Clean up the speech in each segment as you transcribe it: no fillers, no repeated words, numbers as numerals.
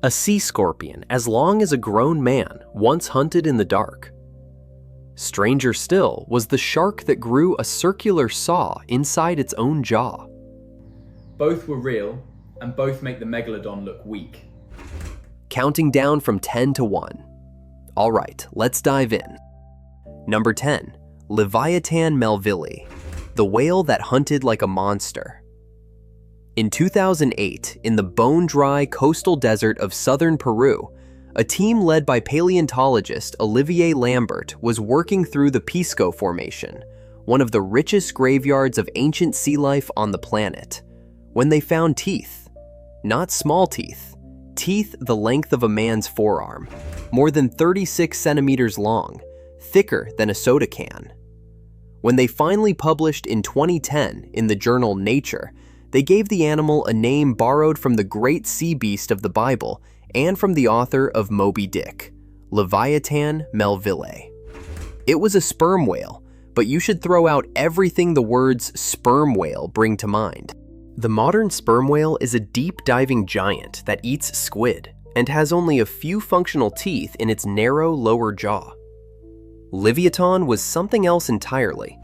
A sea scorpion as long as a grown man once hunted in the dark. Stranger still was the shark that grew a circular saw inside its own jaw. Both were real, and both make the megalodon look weak. Counting down from 10 to 1. All right, let's dive in. Number 10, LIVYATAN melvillei, the whale that hunted like a monster. In 2008, in the bone-dry coastal desert of southern Peru, a team led by paleontologist Olivier Lambert was working through the Pisco Formation, one of the richest graveyards of ancient sea life on the planet, when they found teeth. Not small teeth, teeth the length of a man's forearm, more than 36 centimeters long, thicker than a soda can. When they finally published in 2010 in the journal Nature, they gave the animal a name borrowed from the great sea beast of the Bible and from the author of Moby Dick, LIVYATAN melvillei. It was a sperm whale, but you should throw out everything the words sperm whale bring to mind. The modern sperm whale is a deep-diving giant that eats squid and has only a few functional teeth in its narrow lower jaw. LIVYATAN was something else entirely.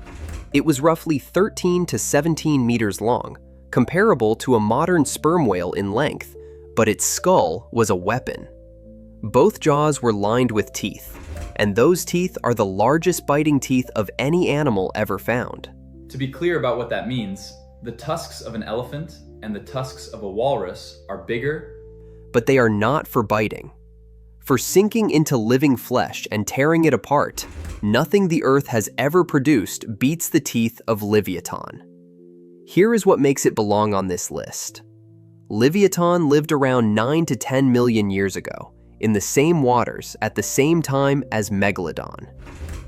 It was roughly 13 to 17 meters long, comparable to a modern sperm whale in length, but its skull was a weapon. Both jaws were lined with teeth, and those teeth are the largest biting teeth of any animal ever found. To be clear about what that means, the tusks of an elephant and the tusks of a walrus are bigger, but they are not for biting. For sinking into living flesh and tearing it apart, nothing the earth has ever produced beats the teeth of LIVYATAN. Here is what makes it belong on this list. LIVYATAN lived around 9 to 10 million years ago, in the same waters at the same time as Megalodon.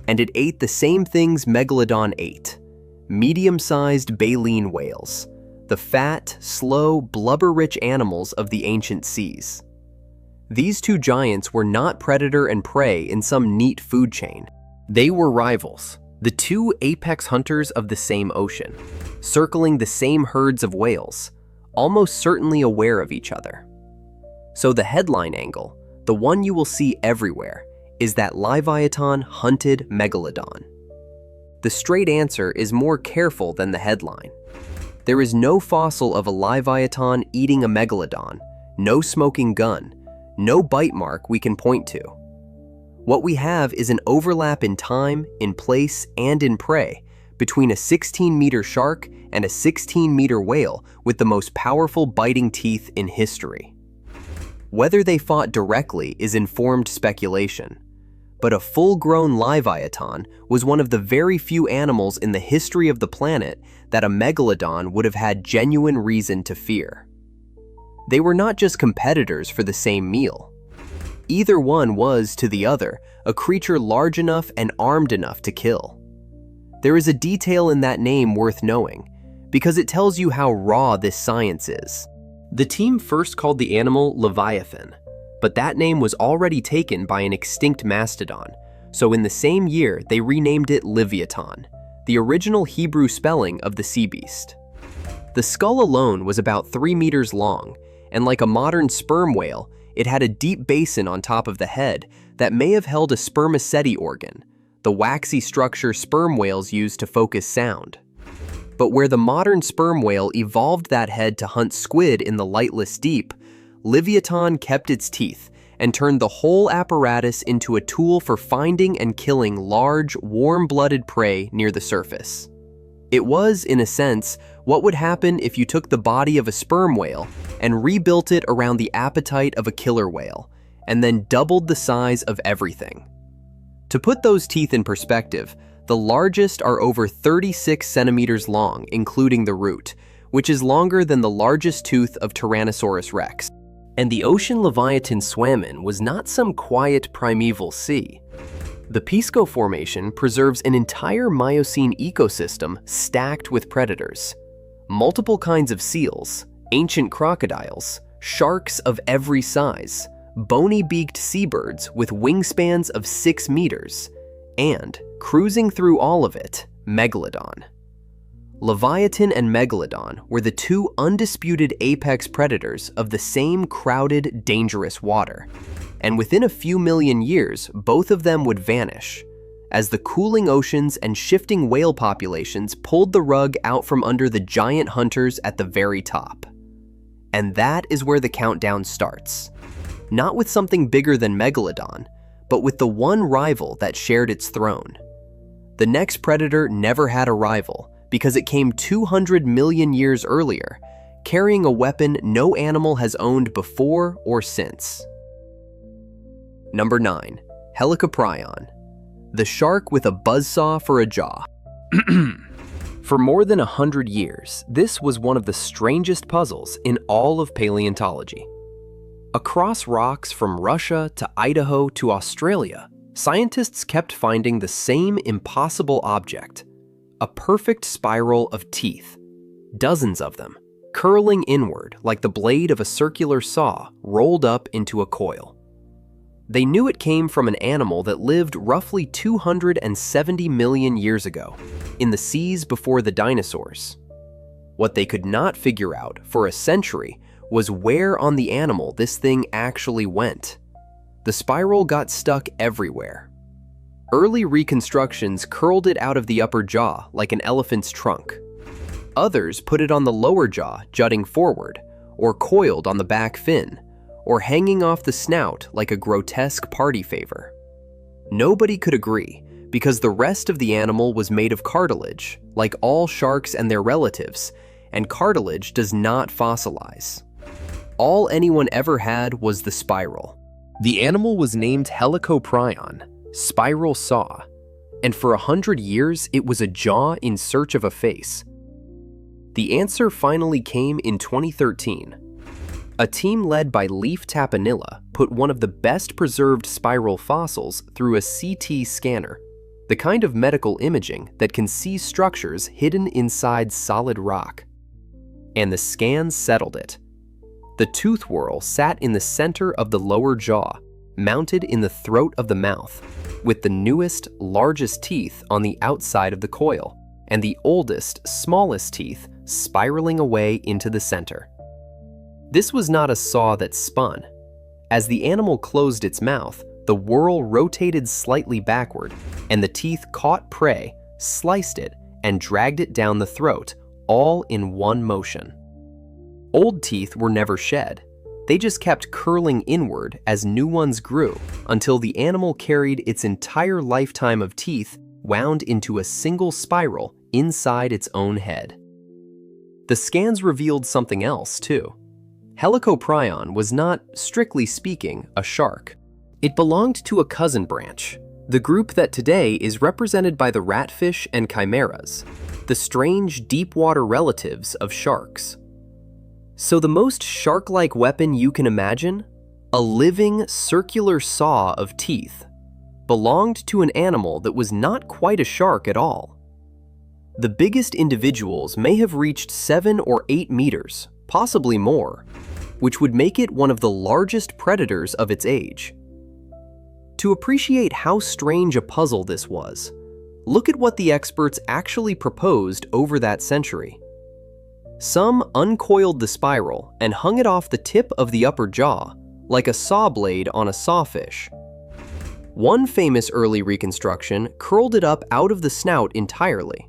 And it ate the same things Megalodon ate: medium-sized baleen whales, the fat, slow, blubber-rich animals of the ancient seas. These two giants were not predator and prey in some neat food chain. They were rivals, the two apex hunters of the same ocean, circling the same herds of whales, almost certainly aware of each other. So the headline angle, the one you will see everywhere, is that LIVYATAN hunted Megalodon. The straight answer is more careful than the headline. There is no fossil of a LIVYATAN eating a Megalodon, no smoking gun, no bite mark we can point to. What we have is an overlap in time, in place, and in prey between a 16-meter shark and a 16-meter whale with the most powerful biting teeth in history. Whether they fought directly is informed speculation, but a full-grown LIVYATAN was one of the very few animals in the history of the planet that a Megalodon would have had genuine reason to fear. They were not just competitors for the same meal. Either one was, to the other, a creature large enough and armed enough to kill. There is a detail in that name worth knowing, because it tells you how raw this science is. The team first called the animal Leviathan, but that name was already taken by an extinct mastodon, so in the same year they renamed it LIVYATAN, the original Hebrew spelling of the sea beast. The skull alone was about 3 meters long, and like a modern sperm whale, it had a deep basin on top of the head that may have held a spermaceti organ, the waxy structure sperm whales use to focus sound. But where the modern sperm whale evolved that head to hunt squid in the lightless deep, LIVYATAN kept its teeth and turned the whole apparatus into a tool for finding and killing large, warm-blooded prey near the surface. It was, in a sense, what would happen if you took the body of a sperm whale and rebuilt it around the appetite of a killer whale, and then doubled the size of everything. To put those teeth in perspective, the largest are over 36 centimeters long, including the root, which is longer than the largest tooth of Tyrannosaurus rex. And the ocean Leviathan swam in was not some quiet primeval sea. The Pisco Formation preserves an entire Miocene ecosystem stacked with predators. Multiple kinds of seals, ancient crocodiles, sharks of every size, bony-beaked seabirds with wingspans of 6 meters, and, cruising through all of it, Megalodon. Leviathan and Megalodon were the two undisputed apex predators of the same crowded, dangerous water, and within a few million years, both of them would vanish, as the cooling oceans and shifting whale populations pulled the rug out from under the giant hunters at the very top. And that is where the countdown starts. Not with something bigger than Megalodon, but with the one rival that shared its throne. The next predator never had a rival because it came 200 million years earlier, carrying a weapon no animal has owned before or since. Number 9. HELICOPRION, the shark with a buzzsaw for a jaw. For more than 100 years, this was one of the strangest puzzles in all of paleontology. Across rocks from Russia to Idaho to Australia, scientists kept finding the same impossible object, a perfect spiral of teeth, dozens of them, curling inward like the blade of a circular saw rolled up into a coil. They knew it came from an animal that lived roughly 270 million years ago, in the seas before the dinosaurs. What they could not figure out for a century was where on the animal this thing actually went. The spiral got stuck everywhere. Early reconstructions curled it out of the upper jaw like an elephant's trunk. Others put it on the lower jaw, jutting forward, or coiled on the back fin, or hanging off the snout like a grotesque party favor. Nobody could agree, because the rest of the animal was made of cartilage, like all sharks and their relatives, and cartilage does not fossilize. All anyone ever had was the spiral. The animal was named Helicoprion, spiral saw, and for 100 years it was a jaw in search of a face. The answer finally came in 2013. A team led by Leif Tapanila put one of the best preserved spiral fossils through a CT scanner, the kind of medical imaging that can see structures hidden inside solid rock. And the scans settled it. The tooth whorl sat in the center of the lower jaw, mounted in the throat of the mouth, with the newest, largest teeth on the outside of the coil, and the oldest, smallest teeth spiraling away into the center. This was not a saw that spun. As the animal closed its mouth, the whorl rotated slightly backward, and the teeth caught prey, sliced it, and dragged it down the throat, all in one motion. Old teeth were never shed. They just kept curling inward as new ones grew, until the animal carried its entire lifetime of teeth wound into a single spiral inside its own head. The scans revealed something else, too. Helicoprion was not, strictly speaking, a shark. It belonged to a cousin branch, the group that today is represented by the ratfish and chimeras, the strange deep-water relatives of sharks. So the most shark-like weapon you can imagine, a living, circular saw of teeth, belonged to an animal that was not quite a shark at all. The biggest individuals may have reached 7 or 8 meters, possibly more, which would make it one of the largest predators of its age. To appreciate how strange a puzzle this was, look at what the experts actually proposed over that century. Some uncoiled the spiral and hung it off the tip of the upper jaw, like a saw blade on a sawfish. One famous early reconstruction curled it up out of the snout entirely.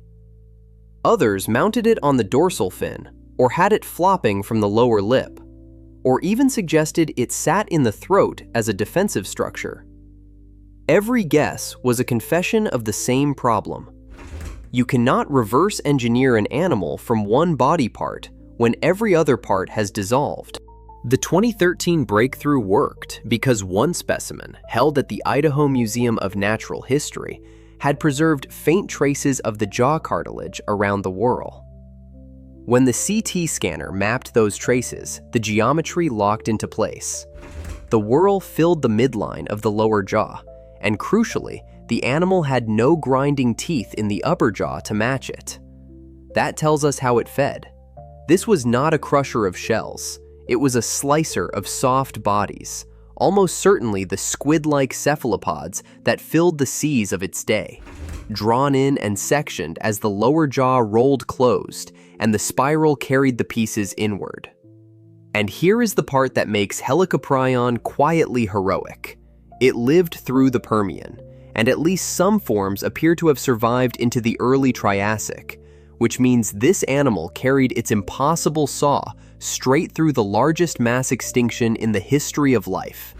Others mounted it on the dorsal fin, or had it flopping from the lower lip, or even suggested it sat in the throat as a defensive structure. Every guess was a confession of the same problem. You cannot reverse engineer an animal from one body part when every other part has dissolved. The 2013 breakthrough worked because one specimen, held at the Idaho Museum of Natural History, had preserved faint traces of the jaw cartilage around the whorl. When the CT scanner mapped those traces, the geometry locked into place. The whorl filled the midline of the lower jaw, and crucially, the animal had no grinding teeth in the upper jaw to match it. That tells us how it fed. This was not a crusher of shells. It was a slicer of soft bodies, almost certainly the squid-like cephalopods that filled the seas of its day. drawn in and sectioned as the lower jaw rolled closed and the spiral carried the pieces inward. And here is the part that makes Helicoprion quietly heroic. It lived through the Permian, and at least some forms appear to have survived into the early Triassic, which means this animal carried its impossible saw straight through the largest mass extinction in the history of life,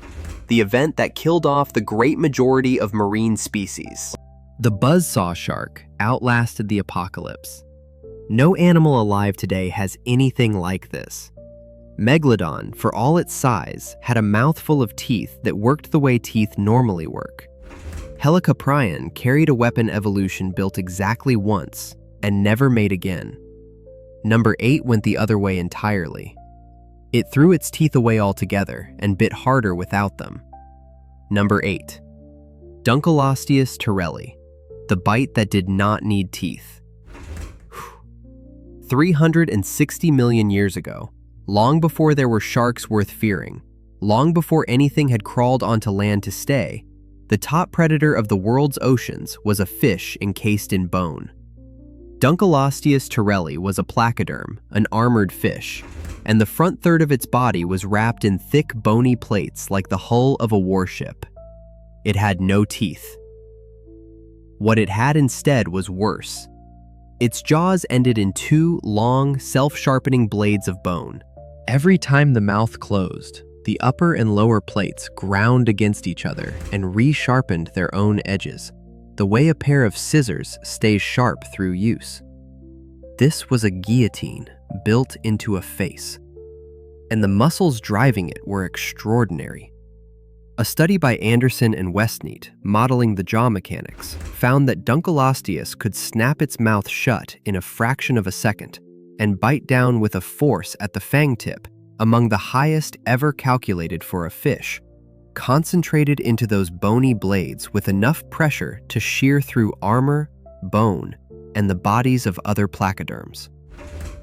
the event that killed off the great majority of marine species. The buzzsaw shark outlasted the apocalypse. No animal alive today has anything like this. Megalodon, for all its size, had a mouthful of teeth that worked the way teeth normally work. Helicoprion carried a weapon evolution built exactly once and never made again. Number 8 went the other way entirely. It threw its teeth away altogether and bit harder without them. Number 8. DUNKLEOSTEUS TERRELLI, the bite that did not need teeth. 360 million years ago, long before there were sharks worth fearing, long before anything had crawled onto land to stay, the top predator of the world's oceans was a fish encased in bone. DUNKLEOSTEUS TERRELLI was a placoderm, an armored fish, and the front third of its body was wrapped in thick bony plates like the hull of a warship. It had no teeth. What it had instead was worse. Its jaws ended in 2 long, self-sharpening blades of bone. Every time the mouth closed, the upper and lower plates ground against each other and re-sharpened their own edges, the way a pair of scissors stays sharp through use. This was a guillotine built into a face, and the muscles driving it were extraordinary. A study by Anderson and Westneat, modeling the jaw mechanics, found that DUNKLEOSTEUS could snap its mouth shut in a fraction of a second and bite down with a force at the fang tip among the highest ever calculated for a fish, concentrated into those bony blades with enough pressure to shear through armor, bone, and the bodies of other placoderms.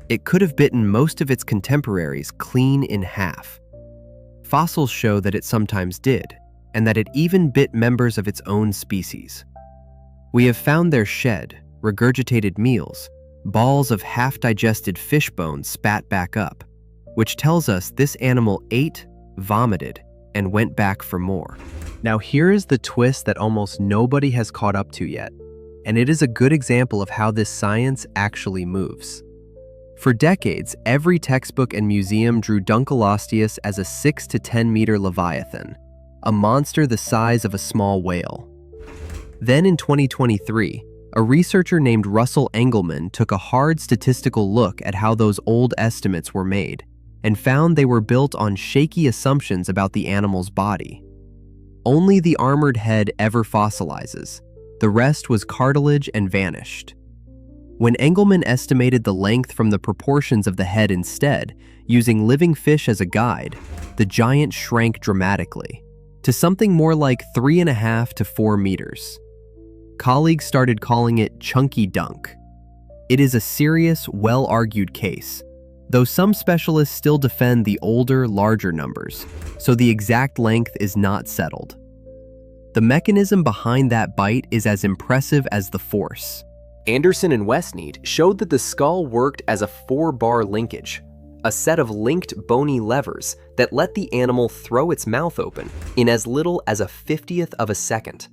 It could have bitten most of its contemporaries clean in half. Fossils show that it sometimes did, and that it even bit members of its own species. We have found their shed, regurgitated meals, balls of half-digested fish bones spat back up, which tells us this animal ate, vomited, and went back for more. Now here is the twist that almost nobody has caught up to yet, and it is a good example of how this science actually moves. For decades, every textbook and museum drew DUNKLEOSTEUS as a 6 to 10 meter leviathan, a monster the size of a small whale. Then in 2023, a researcher named Russell Engelman took a hard statistical look at how those old estimates were made and found they were built on shaky assumptions about the animal's body. Only the armored head ever fossilizes. The rest was cartilage and vanished. When Engelman estimated the length from the proportions of the head instead, using living fish as a guide, the giant shrank dramatically, to something more like 3.5 to 4 meters. Colleagues started calling it Chunky Dunk. It is a serious, well-argued case, though some specialists still defend the older, larger numbers, so the exact length is not settled. The mechanism behind that bite is as impressive as the force. Anderson and Westneat showed that the skull worked as a 4-bar linkage, a set of linked bony levers that let the animal throw its mouth open in as little as a 50th of a second.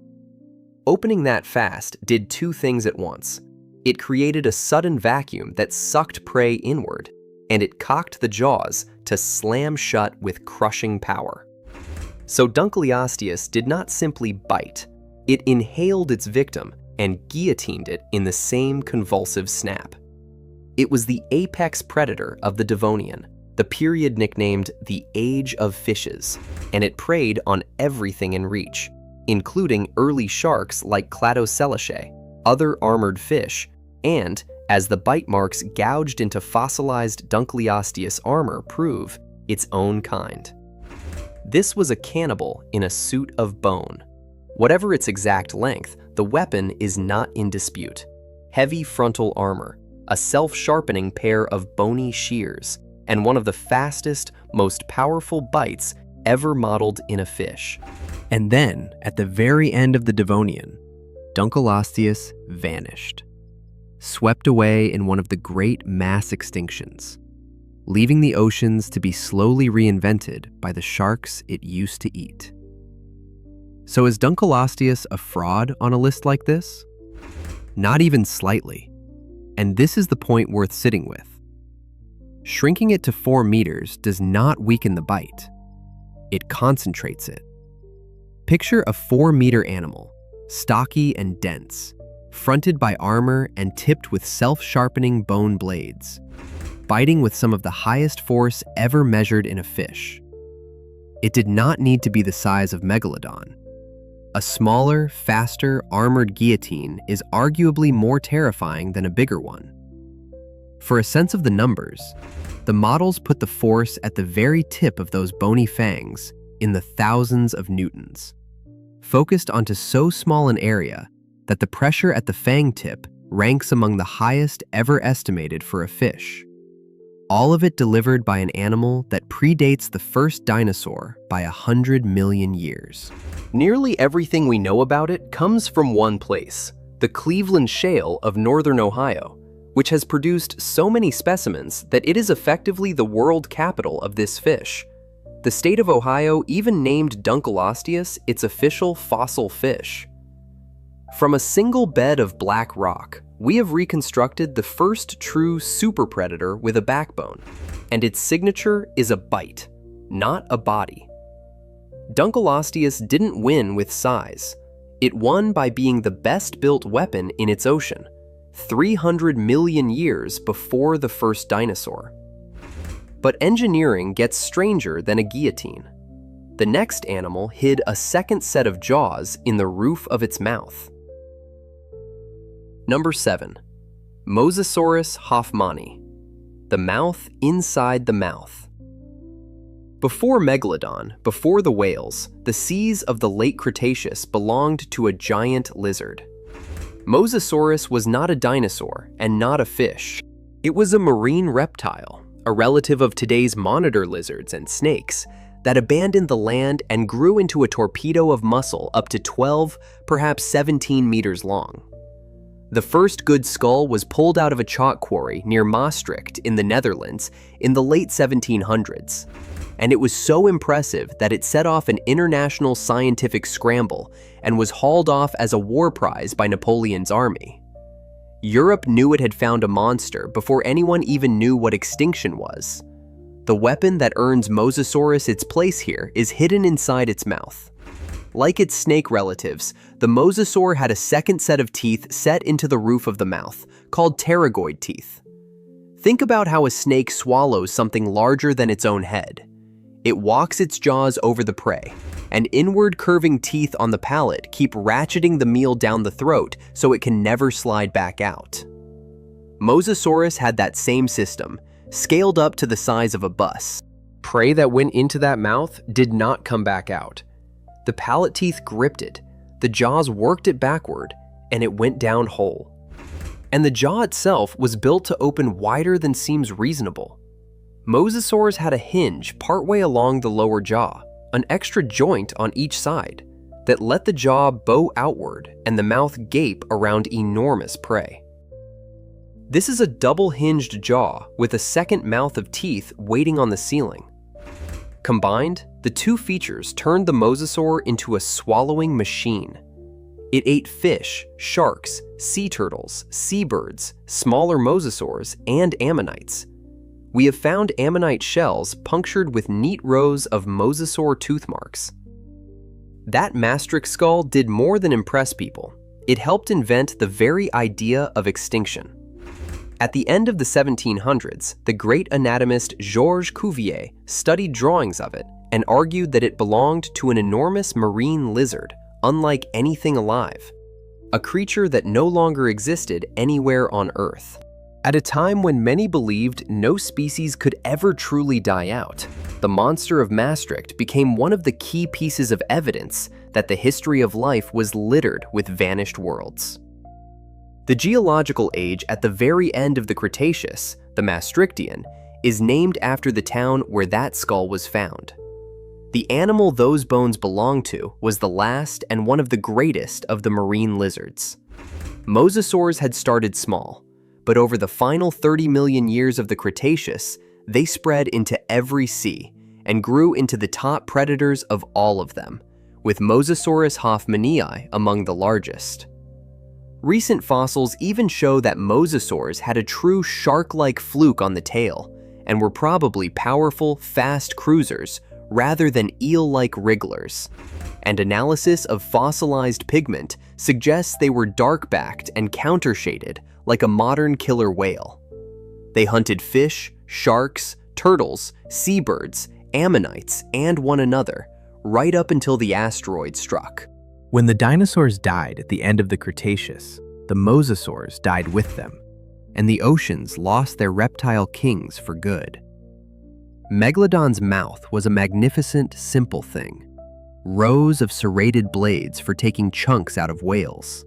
Opening that fast did 2 things at once. It created a sudden vacuum that sucked prey inward, and it cocked the jaws to slam shut with crushing power. So DUNKLEOSTEUS did not simply bite, it inhaled its victim and guillotined it in the same convulsive snap. It was the apex predator of the Devonian, the period nicknamed the Age of Fishes, and it preyed on everything in reach, including early sharks like Cladocellaceae, other armored fish, and, as the bite marks gouged into fossilized DUNKLEOSTEUS armor prove, its own kind. This was a cannibal in a suit of bone. Whatever its exact length, the weapon is not in dispute. Heavy frontal armor, a self-sharpening pair of bony shears, and one of the fastest, most powerful bites ever modeled in a fish. And then, at the very end of the Devonian, Dunkelosteus vanished, swept away in one of the great mass extinctions, leaving the oceans to be slowly reinvented by the sharks it used to eat. So is Dunkelosteus a fraud on a list like this? Not even slightly. And this is the point worth sitting with. Shrinking it to 4 meters does not weaken the bite. It concentrates it. Picture a 4-meter animal, stocky and dense, fronted by armor and tipped with self-sharpening bone blades, biting with some of the highest force ever measured in a fish. It did not need to be the size of Megalodon. A smaller, faster, armored guillotine is arguably more terrifying than a bigger one. For a sense of the numbers, the models put the force at the very tip of those bony fangs in the thousands of newtons, focused onto so small an area that the pressure at the fang tip ranks among the highest ever estimated for a fish. All of it delivered by an animal that predates the first dinosaur by 100 million years. Nearly everything we know about it comes from one place, the Cleveland Shale of northern Ohio, which has produced so many specimens that it is effectively the world capital of this fish. The state of Ohio even named Dunkelosteus its official fossil fish. From a single bed of black rock, we have reconstructed the first true super predator with a backbone, and its signature is a bite, not a body. Dunkelosteus didn't win with size. It won by being the best-built weapon in its ocean, 300 million years before the first dinosaur. But engineering gets stranger than a guillotine. The next animal hid a second set of jaws in the roof of its mouth. Number 7. Mosasaurus hoffmanni, the mouth inside the mouth. Before Megalodon, before the whales, the seas of the late Cretaceous belonged to a giant lizard. Mosasaurus was not a dinosaur and not a fish. It was a marine reptile, a relative of today's monitor lizards and snakes, that abandoned the land and grew into a torpedo of muscle up to 12, perhaps 17 meters long. The first good skull was pulled out of a chalk quarry near Maastricht in the Netherlands in the late 1700s, and it was so impressive that it set off an international scientific scramble and was hauled off as a war prize by Napoleon's army. Europe knew it had found a monster before anyone even knew what extinction was. The weapon that earns Mosasaurus its place here is hidden inside its mouth. Like its snake relatives, the mosasaur had a second set of teeth set into the roof of the mouth, called pterygoid teeth. Think about how a snake swallows something larger than its own head. It walks its jaws over the prey, and inward curving teeth on the palate keep ratcheting the meal down the throat so it can never slide back out. Mosasaurus had that same system, scaled up to the size of a bus. Prey that went into that mouth did not come back out. The palate teeth gripped it, the jaws worked it backward, and it went down whole. And the jaw itself was built to open wider than seems reasonable. Mosasaurs had a hinge partway along the lower jaw, an extra joint on each side, that let the jaw bow outward and the mouth gape around enormous prey. This is a double-hinged jaw with a second mouth of teeth waiting on the ceiling. Combined, the two features turned the mosasaur into a swallowing machine. It ate fish, sharks, sea turtles, seabirds, smaller mosasaurs, and ammonites. We have found ammonite shells punctured with neat rows of mosasaur tooth marks. That Maastricht skull did more than impress people. It helped invent the very idea of extinction. At the end of the 1700s, the great anatomist Georges Cuvier studied drawings of it and argued that it belonged to an enormous marine lizard, unlike anything alive, a creature that no longer existed anywhere on Earth. At a time when many believed no species could ever truly die out, the monster of Maastricht became one of the key pieces of evidence that the history of life was littered with vanished worlds. The geological age at the very end of the Cretaceous, the Maastrichtian, is named after the town where that skull was found. The animal those bones belonged to was the last and one of the greatest of the marine lizards. Mosasaurs had started small, but over the final 30 million years of the Cretaceous, they spread into every sea and grew into the top predators of all of them, with Mosasaurus hoffmannii among the largest. Recent fossils even show that mosasaurs had a true shark-like fluke on the tail and were probably powerful, fast cruisers rather than eel-like wrigglers. And analysis of fossilized pigment suggests they were dark-backed and counter-shaded like a modern killer whale. They hunted fish, sharks, turtles, seabirds, ammonites, and one another, right up until the asteroid struck. When the dinosaurs died at the end of the Cretaceous, the mosasaurs died with them, and the oceans lost their reptile kings for good. Megalodon's mouth was a magnificent, simple thing. Rows of serrated blades for taking chunks out of whales.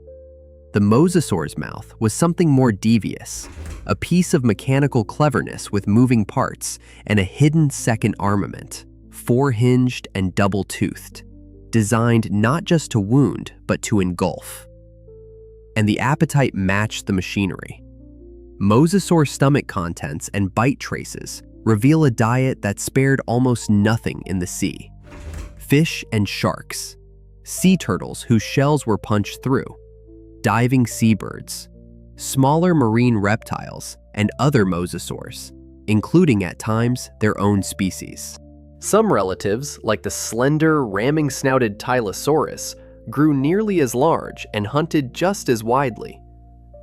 The mosasaur's mouth was something more devious, a piece of mechanical cleverness with moving parts and a hidden second armament, four-hinged and double-toothed, designed not just to wound, but to engulf. And the appetite matched the machinery. Mosasaur stomach contents and bite traces reveal a diet that spared almost nothing in the sea. Fish and sharks, sea turtles whose shells were punched through, diving seabirds, smaller marine reptiles, and other mosasaurs, including at times their own species. Some relatives, like the slender, ramming-snouted Tylosaurus, grew nearly as large and hunted just as widely.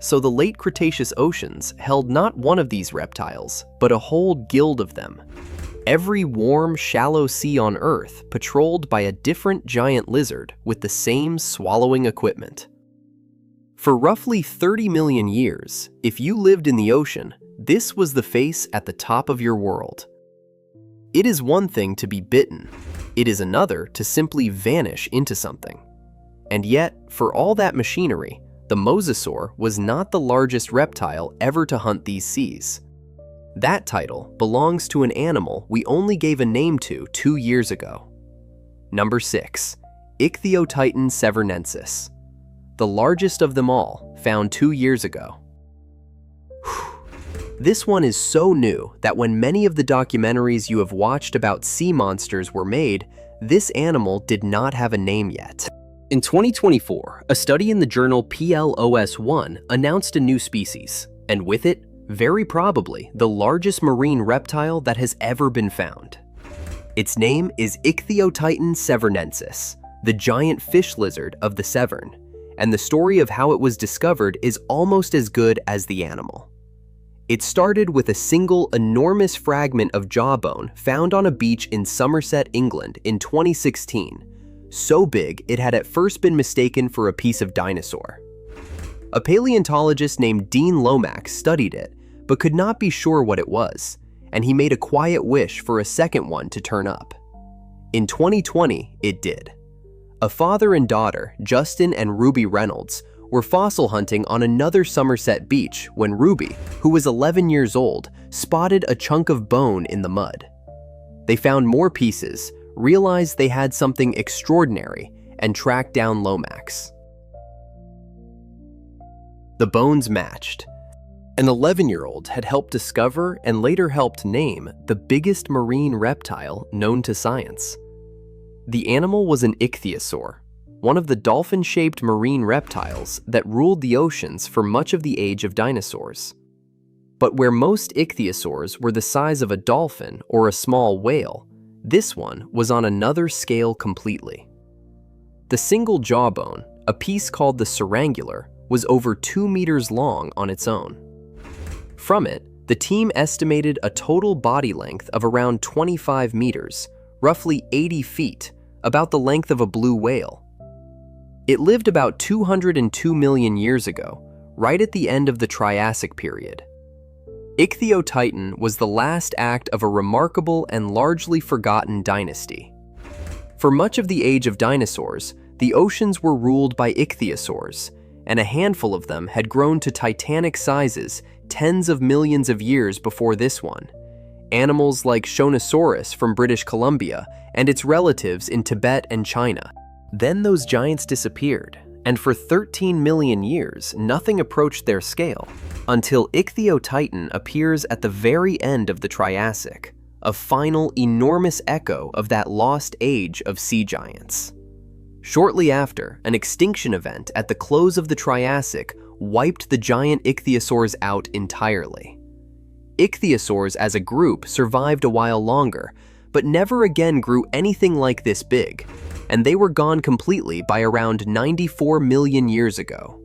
So the late Cretaceous oceans held not one of these reptiles, but a whole guild of them. Every warm, shallow sea on Earth patrolled by a different giant lizard with the same swallowing equipment. For roughly 30 million years, if you lived in the ocean, this was the face at the top of your world. It is one thing to be bitten. It is another to simply vanish into something. And yet, for all that machinery, the mosasaur was not the largest reptile ever to hunt these seas. That title belongs to an animal we only gave a name to 2 years ago. Number 6. ICHTHYOTITAN severnensis. The largest of them all, found 2 years ago. This one is so new that when many of the documentaries you have watched about sea monsters were made, this animal did not have a name yet. In 2024, a study in the journal PLOS announced a new species, and with it, very probably the largest marine reptile that has ever been found. Its name is ICHTHYOTITAN severnensis, the giant fish lizard of the Severn, and the story of how it was discovered is almost as good as the animal. It started with a single enormous fragment of jawbone found on a beach in Somerset, England in 2016, so big it had at first been mistaken for a piece of dinosaur. A paleontologist named Dean Lomax studied it, but could not be sure what it was, and he made a quiet wish for a second one to turn up. In 2020, it did. A father and daughter, Justin and Ruby Reynolds, were fossil hunting on another Somerset beach when Ruby, who was 11 years old, spotted a chunk of bone in the mud. They found more pieces, realized they had something extraordinary, and tracked down Lomax. The bones matched. An 11-year-old had helped discover and later helped name the biggest marine reptile known to science. The animal was an ichthyosaur, one of the dolphin-shaped marine reptiles that ruled the oceans for much of the age of dinosaurs. But where most ichthyosaurs were the size of a dolphin or a small whale, this one was on another scale completely. The single jawbone, a piece called the cerangular, was over 2 meters long on its own. From it, the team estimated a total body length of around 25 meters, roughly 80 feet, about the length of a blue whale. It lived about 202 million years ago, right at the end of the Triassic period. ICHTHYOTITAN was the last act of a remarkable and largely forgotten dynasty. For much of the age of dinosaurs, the oceans were ruled by ichthyosaurs, and a handful of them had grown to titanic sizes tens of millions of years before this one. animals like Shonosaurus from British Columbia and its relatives in Tibet and China. Then those giants disappeared, and for 13 million years, nothing approached their scale, until ICHTHYOTITAN appears at the very end of the Triassic, a final enormous echo of that lost age of sea giants. Shortly after, an extinction event at the close of the Triassic wiped the giant ichthyosaurs out entirely. Ichthyosaurs as a group survived a while longer, but never again grew anything like this big, and they were gone completely by around 94 million years ago.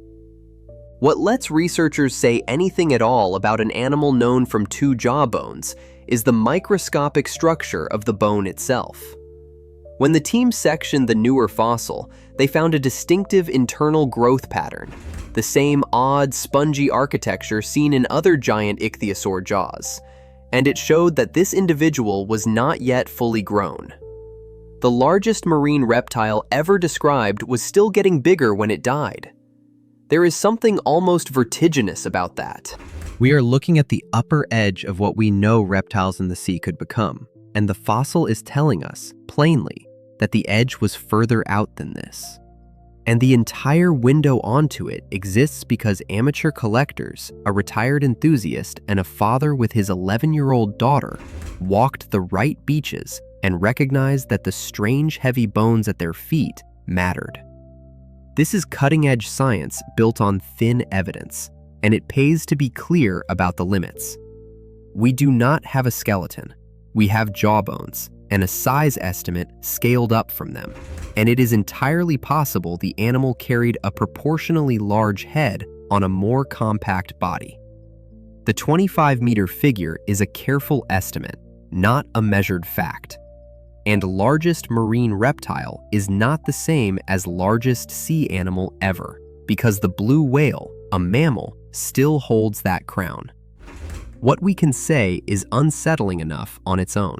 What lets researchers say anything at all about an animal known from 2 jaw bones is the microscopic structure of the bone itself. When the team sectioned the newer fossil, they found a distinctive internal growth pattern, the same odd, spongy architecture seen in other giant ichthyosaur jaws, and it showed that this individual was not yet fully grown. The largest marine reptile ever described was still getting bigger when it died. There is something almost vertiginous about that. We are looking at the upper edge of what we know reptiles in the sea could become, and the fossil is telling us, plainly, that the edge was further out than this. And the entire window onto it exists because amateur collectors, a retired enthusiast, and a father with his 11-year-old daughter walked the right beaches and recognized that the strange heavy bones at their feet mattered. This is cutting-edge science built on thin evidence, and it pays to be clear about the limits. We do not have a skeleton. We have jawbones, and a size estimate scaled up from them, and it is entirely possible the animal carried a proportionally large head on a more compact body. The 25-meter figure is a careful estimate, not a measured fact. And largest marine reptile is not the same as largest sea animal ever, because the blue whale, a mammal, still holds that crown. What we can say is unsettling enough on its own.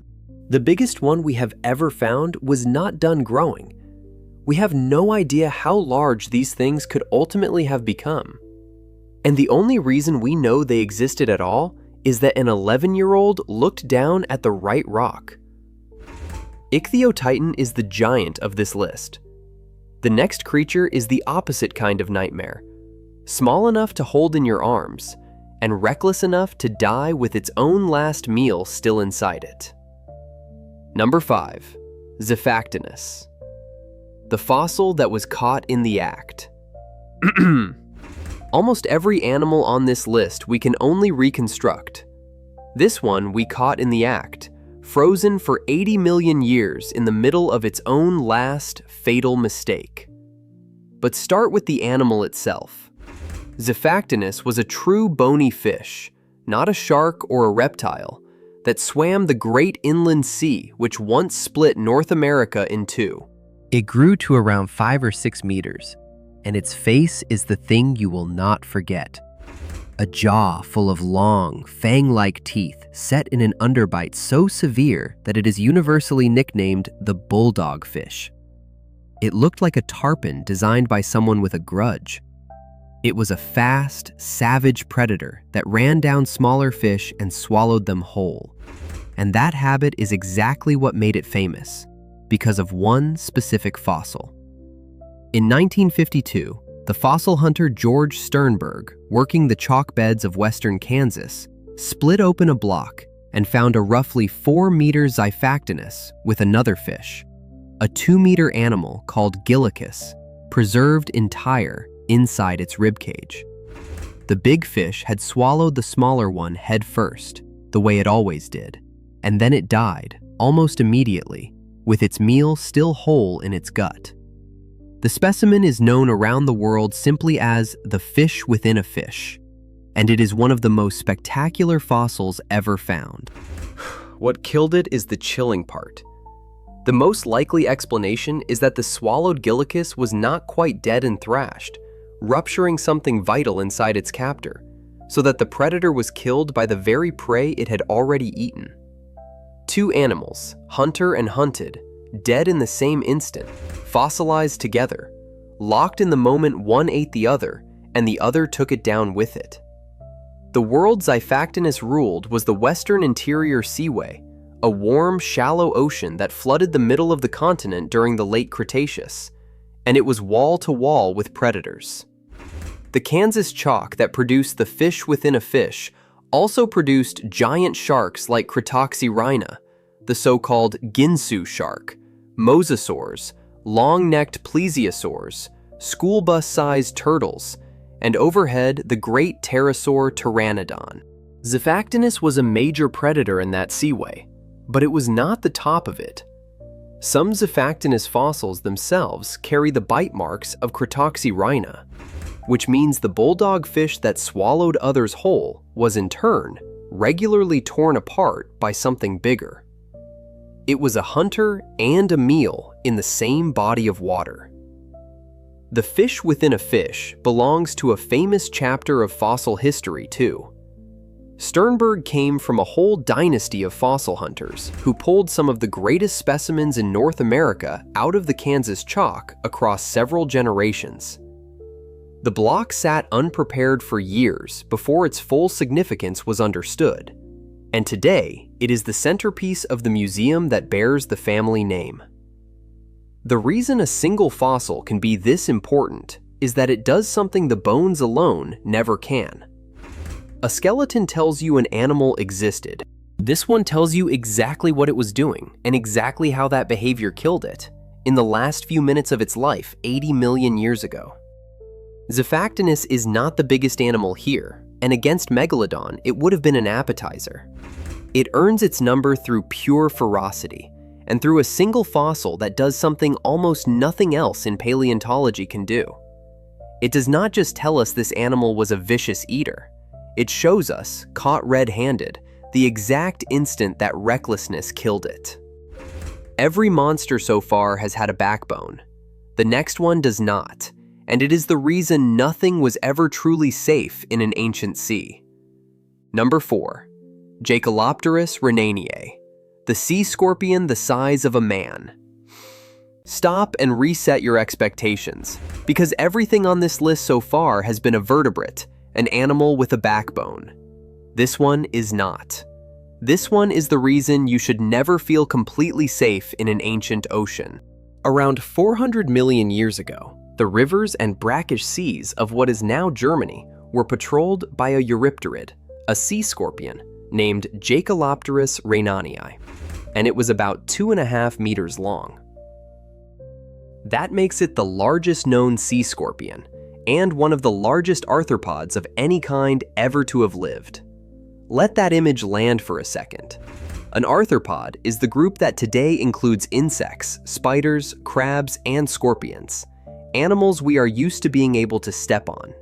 The biggest one we have ever found was not done growing. We have no idea how large these things could ultimately have become. And the only reason we know they existed at all is that an 11-year-old looked down at the right rock. ICHTHYOTITAN is the giant of this list. The next creature is the opposite kind of nightmare, small enough to hold in your arms, and reckless enough to die with its own last meal still inside it. Number 5. XIPHACTINUS. The fossil that was caught in the act. Almost every animal on this list we can only reconstruct. This one we caught in the act, frozen for 80 million years in the middle of its own last fatal mistake. But start with the animal itself. XIPHACTINUS was a true bony fish, not a shark or a reptile, that swam the great inland sea which once split North America in two. It grew to around 5 or 6 meters, and its face is the thing you will not forget. A jaw full of long, fang-like teeth set in an underbite so severe that it is universally nicknamed the bulldog fish. It looked like a tarpon designed by someone with a grudge. It was a fast, savage predator that ran down smaller fish and swallowed them whole. And that habit is exactly what made it famous, because of one specific fossil. In 1952, the fossil hunter George Sternberg, working the chalk beds of western Kansas, split open a block and found a roughly 4-meter XIPHACTINUS with another fish, a 2-meter animal called Gillicus, preserved entire inside its ribcage. The big fish had swallowed the smaller one head first, the way it always did, and then it died, almost immediately, with its meal still whole in its gut. The specimen is known around the world simply as the fish within a fish, and it is one of the most spectacular fossils ever found. What killed it is the chilling part. The most likely explanation is that the swallowed Gillicus was not quite dead and thrashed, rupturing something vital inside its captor, so that the predator was killed by the very prey it had already eaten. Two animals, hunter and hunted, dead in the same instant, fossilized together, locked in the moment one ate the other, and the other took it down with it. The world XIPHACTINUS ruled was the Western Interior Seaway, a warm, shallow ocean that flooded the middle of the continent during the late Cretaceous, and it was wall-to-wall with predators. The Kansas chalk that produced the fish within a fish also produced giant sharks like Cretoxyrhina, the so-called Ginsu shark, mosasaurs, long-necked plesiosaurs, school bus-sized turtles, and overhead the great pterosaur Pteranodon. XIPHACTINUS was a major predator in that seaway, but it was not the top of it. Some XIPHACTINUS fossils themselves carry the bite marks of Cretoxyrhina, which means the bulldog fish that swallowed others whole was in turn regularly torn apart by something bigger. It was a hunter and a meal in the same body of water. The fish within a fish belongs to a famous chapter of fossil history too. Sternberg came from a whole dynasty of fossil hunters who pulled some of the greatest specimens in North America out of the Kansas chalk across several generations. The block sat unprepared for years before its full significance was understood, and today it is the centerpiece of the museum that bears the family name. The reason a single fossil can be this important is that it does something the bones alone never can. A skeleton tells you an animal existed. This one tells you exactly what it was doing and exactly how that behavior killed it in the last few minutes of its life 80 million years ago. XIPHACTINUS is not the biggest animal here, and against Megalodon, it would have been an appetizer. It earns its number through pure ferocity, and through a single fossil that does something almost nothing else in paleontology can do. It does not just tell us this animal was a vicious eater. It shows us, caught red-handed, the exact instant that recklessness killed it. Every monster so far has had a backbone. The next one does not, and it is the reason nothing was ever truly safe in an ancient sea. Number 4. JAEKELOPTERUS rhenaniae, the sea scorpion the size of a man. Stop and reset your expectations, because everything on this list so far has been a vertebrate, an animal with a backbone. This one is not. This one is the reason you should never feel completely safe in an ancient ocean. Around 400 million years ago, the rivers and brackish seas of what is now Germany were patrolled by a eurypterid, a sea scorpion, named JAEKELOPTERUS rhenanii, and it was about 2.5 meters long. That makes it the largest known sea scorpion, and one of the largest arthropods of any kind ever to have lived. Let that image land for a second. An arthropod is the group that today includes insects, spiders, crabs, and scorpions, animals we are used to being able to step on.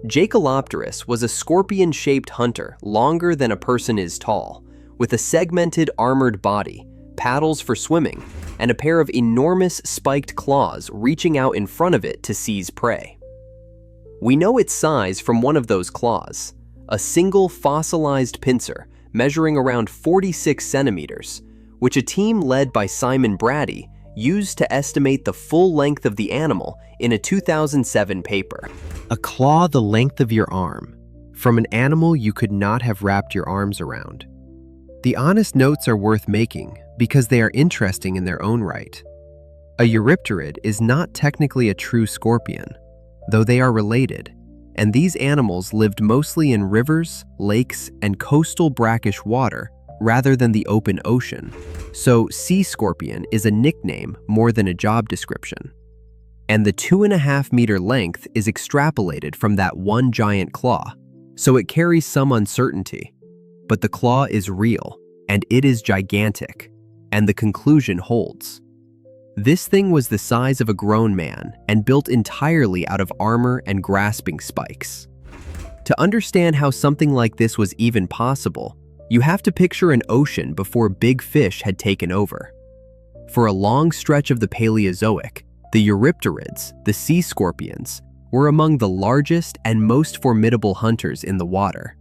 JAEKELOPTERUS was a scorpion-shaped hunter longer than a person is tall, with a segmented armored body, paddles for swimming, and a pair of enormous spiked claws reaching out in front of it to seize prey. We know its size from one of those claws, a single fossilized pincer measuring around 46 centimeters, which a team led by Simon Brady used to estimate the full length of the animal in a 2007 paper. A claw the length of your arm, from an animal you could not have wrapped your arms around. The honest notes are worth making because they are interesting in their own right. A eurypterid is not technically a true scorpion, though they are related, and these animals lived mostly in rivers, lakes, and coastal brackish water rather than the open ocean, so sea scorpion is a nickname more than a job description. And the 2.5 meter length is extrapolated from that one giant claw, so it carries some uncertainty. But the claw is real, and it is gigantic, and the conclusion holds. This thing was the size of a grown man and built entirely out of armor and grasping spikes. To understand how something like this was even possible, you have to picture an ocean before big fish had taken over. For a long stretch of the Paleozoic, the eurypterids, the sea scorpions, were among the largest and most formidable hunters in the water,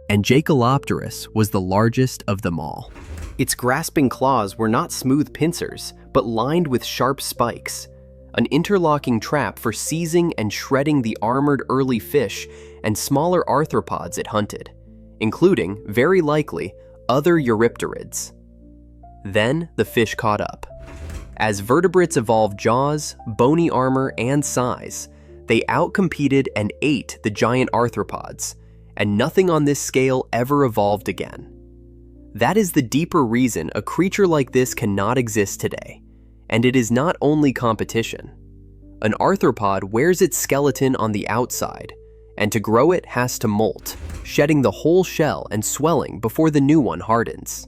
and JAEKELOPTERUS was the largest of them all. Its grasping claws were not smooth pincers, but lined with sharp spikes, an interlocking trap for seizing and shredding the armored early fish and smaller arthropods it hunted, including, very likely, other eurypterids. Then the fish caught up. As vertebrates evolved jaws, bony armor, and size, they outcompeted and ate the giant arthropods, and nothing on this scale ever evolved again. That is the deeper reason a creature like this cannot exist today, and it is not only competition. An arthropod wears its skeleton on the outside, and to grow it has to molt, shedding the whole shell and swelling before the new one hardens.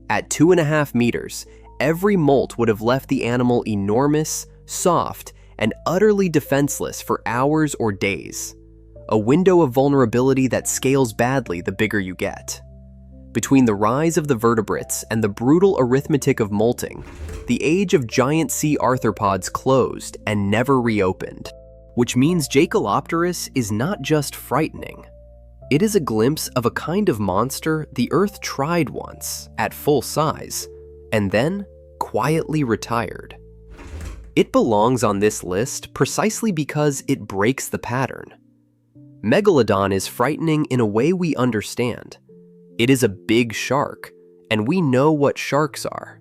At 2.5 meters, every molt would have left the animal enormous, soft, and utterly defenseless for hours or days, a window of vulnerability that scales badly the bigger you get. Between the rise of the vertebrates and the brutal arithmetic of molting, the age of giant sea arthropods closed and never reopened, which means JAEKELOPTERUS is not just frightening. It is a glimpse of a kind of monster the Earth tried once, at full size, and then quietly retired. It belongs on this list precisely because it breaks the pattern. Megalodon is frightening in a way we understand. It is a big shark, and we know what sharks are.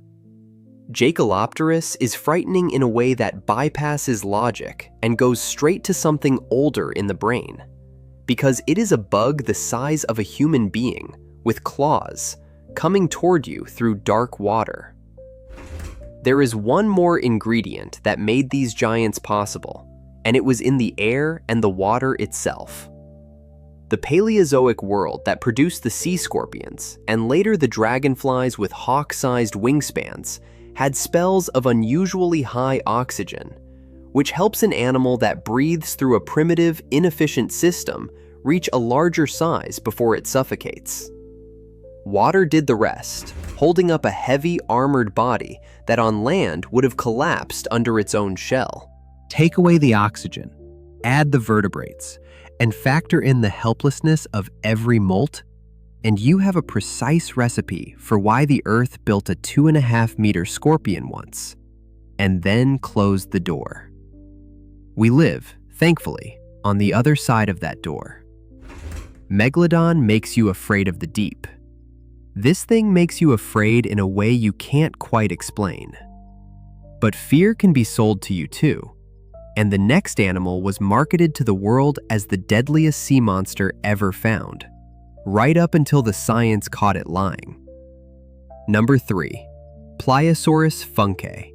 JAEKELOPTERUS is frightening in a way that bypasses logic and goes straight to something older in the brain, because it is a bug the size of a human being, with claws, coming toward you through dark water. There is one more ingredient that made these giants possible, and it was in the air and the water itself. The Paleozoic world that produced the sea scorpions, and later the dragonflies with hawk-sized wingspans, had spells of unusually high oxygen, which helps an animal that breathes through a primitive, inefficient system reach a larger size before it suffocates. Water did the rest, holding up a heavy, armored body that on land would have collapsed under its own shell. Take away the oxygen, add the vertebrates, and factor in the helplessness of every molt, and you have a precise recipe for why the Earth built a 2.5-meter scorpion once, and then closed the door. We live, thankfully, on the other side of that door. Megalodon makes you afraid of the deep. This thing makes you afraid in a way you can't quite explain. But fear can be sold to you too. And the next animal was marketed to the world as the deadliest sea monster ever found, right up until the science caught it lying. Number 3. PLIOSAURUS FUNKEI,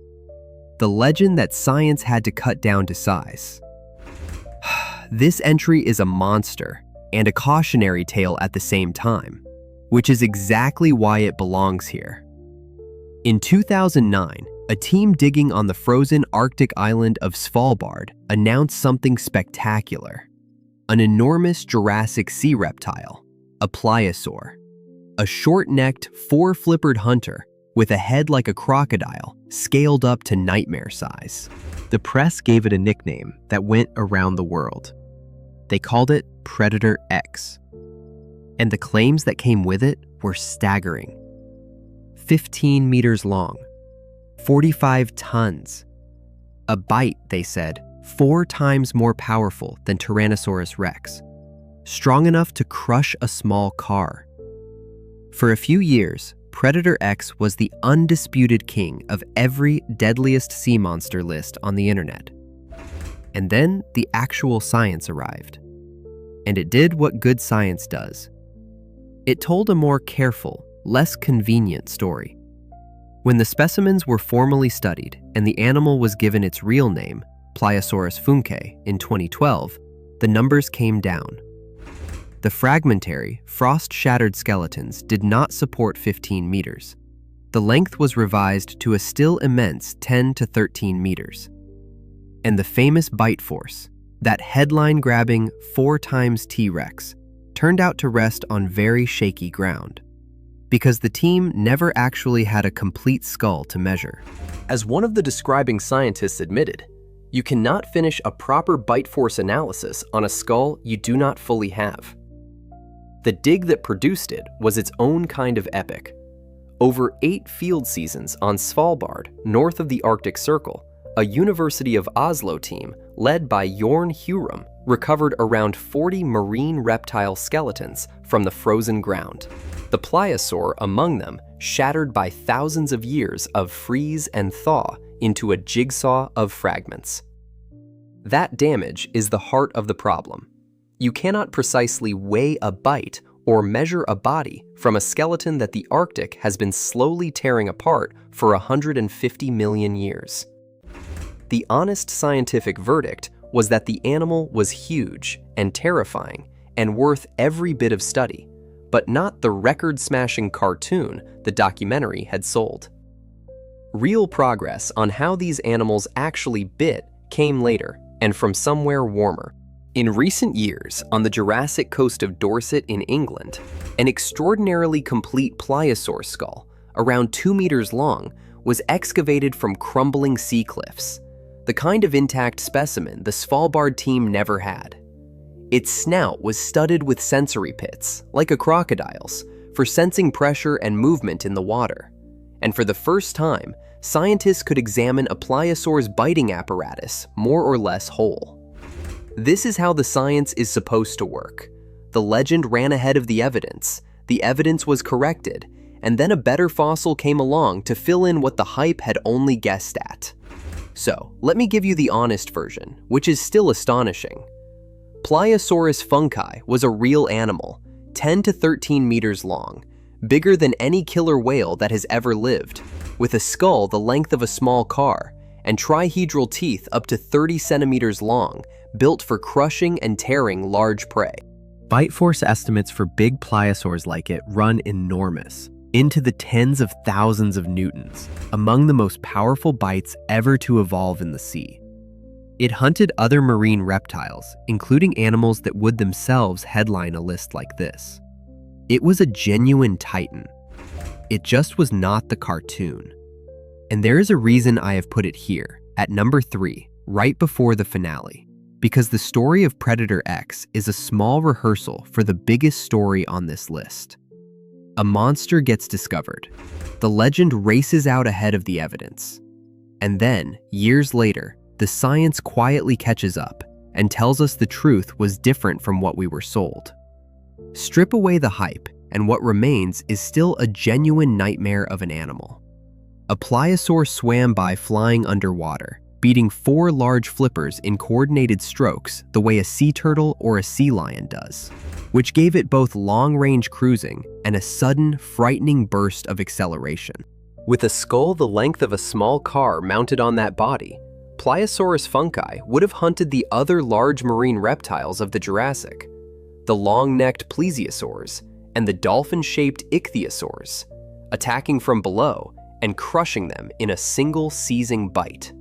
the legend that science had to cut down to size. This entry is a monster and a cautionary tale at the same time, which is exactly why it belongs here. In 2009, a team digging on the frozen Arctic island of Svalbard announced something spectacular. An enormous Jurassic sea reptile, a pliosaur. A short-necked, four-flippered hunter with a head like a crocodile, scaled up to nightmare size. The press gave it a nickname that went around the world. They called it Predator X. And the claims that came with it were staggering. 15 meters long. 45 tons. A bite, they said, 4 times more powerful than Tyrannosaurus rex. Strong enough to crush a small car. For a few years, Predator X was the undisputed king of every deadliest sea monster list on the internet. And then the actual science arrived. And it did what good science does. It told a more careful, less convenient story. When the specimens were formally studied and the animal was given its real name, Pliosaurus funkei, in 2012, the numbers came down. The fragmentary, frost-shattered skeletons did not support 15 meters. The length was revised to a still immense 10 to 13 meters. And the famous bite force, that headline-grabbing 4 times T-Rex, turned out to rest on very shaky ground, because the team never actually had a complete skull to measure. As one of the describing scientists admitted, you cannot finish a proper bite force analysis on a skull you do not fully have. The dig that produced it was its own kind of epic. Over 8 field seasons on Svalbard, north of the Arctic Circle, a University of Oslo team led by Jorn Hurum recovered around 40 marine reptile skeletons from the frozen ground. The pliosaur among them shattered by thousands of years of freeze and thaw into a jigsaw of fragments. That damage is the heart of the problem. You cannot precisely weigh a bite or measure a body from a skeleton that the Arctic has been slowly tearing apart for 150 million years. The honest scientific verdict was that the animal was huge and terrifying and worth every bit of study, but not the record-smashing cartoon the documentary had sold. Real progress on how these animals actually bit came later, and from somewhere warmer. In recent years, on the Jurassic coast of Dorset in England, an extraordinarily complete pliosaur skull, around 2 meters long, was excavated from crumbling sea cliffs, the kind of intact specimen the Svalbard team never had. Its snout was studded with sensory pits, like a crocodile's, for sensing pressure and movement in the water. And for the first time, scientists could examine a pliosaur's biting apparatus more or less whole. This is how the science is supposed to work. The legend ran ahead of the evidence was corrected, and then a better fossil came along to fill in what the hype had only guessed at. So, let me give you the honest version, which is still astonishing. Pliosaurus funkei was a real animal, 10 to 13 meters long, bigger than any killer whale that has ever lived, with a skull the length of a small car, and trihedral teeth up to 30 centimeters long, built for crushing and tearing large prey. Bite force estimates for big pliosaurs like it run enormous, into the tens of thousands of newtons, among the most powerful bites ever to evolve in the sea. It hunted other marine reptiles, including animals that would themselves headline a list like this. It was a genuine titan. It just was not the cartoon. And there is a reason I have put it here, at number 3, right before the finale, because the story of Predator X is a small rehearsal for the biggest story on this list. A monster gets discovered. The legend races out ahead of the evidence. And then, years later, the science quietly catches up and tells us the truth was different from what we were sold. Strip away the hype, and what remains is still a genuine nightmare of an animal. A pliosaur swam by flying underwater, beating 4 large flippers in coordinated strokes the way a sea turtle or a sea lion does, which gave it both long-range cruising and a sudden, frightening burst of acceleration. With a skull the length of a small car mounted on that body, Pliosaurus funkei would have hunted the other large marine reptiles of the Jurassic, the long-necked plesiosaurs and the dolphin-shaped ichthyosaurs, attacking from below and crushing them in a single seizing bite.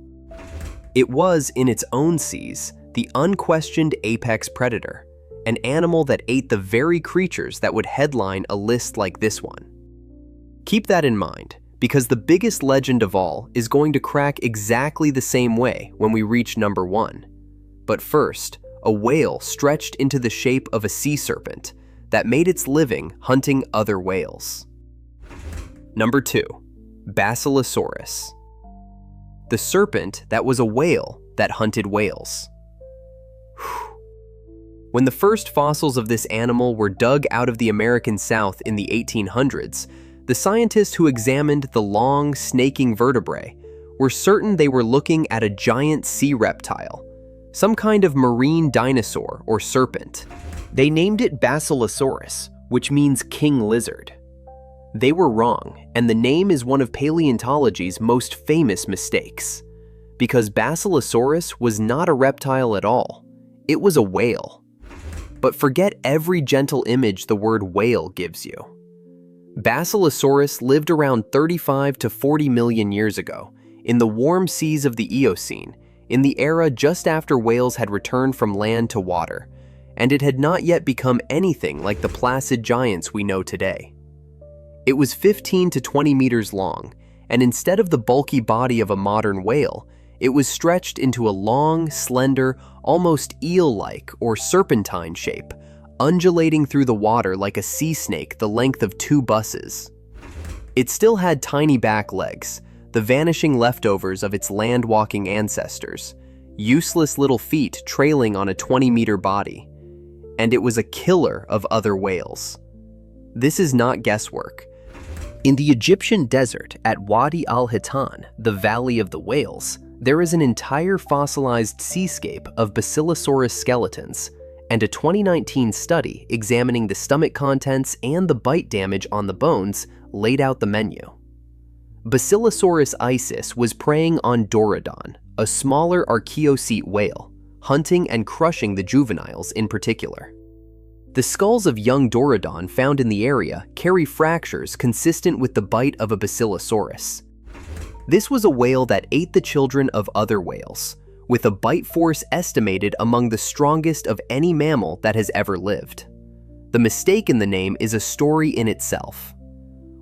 It was, in its own seas, the unquestioned apex predator, an animal that ate the very creatures that would headline a list like this one. Keep that in mind, because the biggest legend of all is going to crack exactly the same way when we reach number 1. But first, a whale stretched into the shape of a sea serpent that made its living hunting other whales. Number 2. Basilosaurus. The serpent that was a whale that hunted whales. When the first fossils of this animal were dug out of the American South in the 1800s, the scientists who examined the long, snaking vertebrae were certain they were looking at a giant sea reptile, some kind of marine dinosaur or serpent. They named it Basilosaurus, which means king lizard. They were wrong, and the name is one of paleontology's most famous mistakes, because Basilosaurus was not a reptile at all. It was a whale. But forget every gentle image the word whale gives you. Basilosaurus lived around 35 to 40 million years ago, in the warm seas of the Eocene, in the era just after whales had returned from land to water, and it had not yet become anything like the placid giants we know today. It was 15 to 20 meters long, and instead of the bulky body of a modern whale, it was stretched into a long, slender, almost eel-like or serpentine shape, undulating through the water like a sea snake the length of 2 buses. It still had tiny back legs, the vanishing leftovers of its land-walking ancestors, useless little feet trailing on a 20-meter body. And it was a killer of other whales. This is not guesswork. In the Egyptian desert at Wadi al-Hitan, the Valley of the Whales, there is an entire fossilized seascape of Basilosaurus skeletons, and a 2019 study examining the stomach contents and the bite damage on the bones laid out the menu. Basilosaurus isis was preying on Dorudon, a smaller archaeocete whale, hunting and crushing the juveniles in particular. The skulls of young Dorudon found in the area carry fractures consistent with the bite of a Basilosaurus. This was a whale that ate the children of other whales, with a bite force estimated among the strongest of any mammal that has ever lived. The mistake in the name is a story in itself.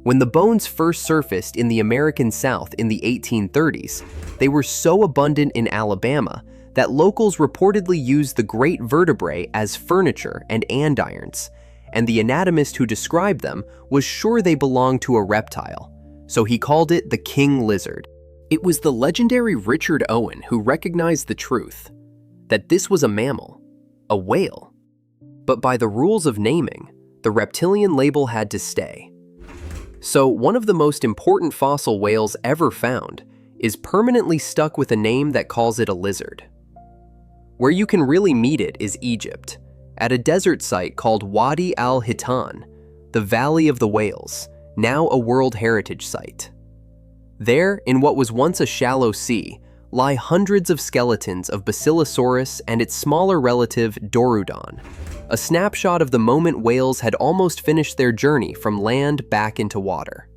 When the bones first surfaced in the American South in the 1830s, they were so abundant in Alabama that locals reportedly used the great vertebrae as furniture and andirons, and the anatomist who described them was sure they belonged to a reptile, so he called it the king lizard. It was the legendary Richard Owen who recognized the truth, that this was a mammal, a whale. But by the rules of naming, the reptilian label had to stay. So one of the most important fossil whales ever found is permanently stuck with a name that calls it a lizard. Where you can really meet it is Egypt, at a desert site called Wadi al-Hitan, the Valley of the Whales, now a World Heritage Site. There, in what was once a shallow sea, lie hundreds of skeletons of Basilosaurus and its smaller relative Dorudon, a snapshot of the moment whales had almost finished their journey from land back into water.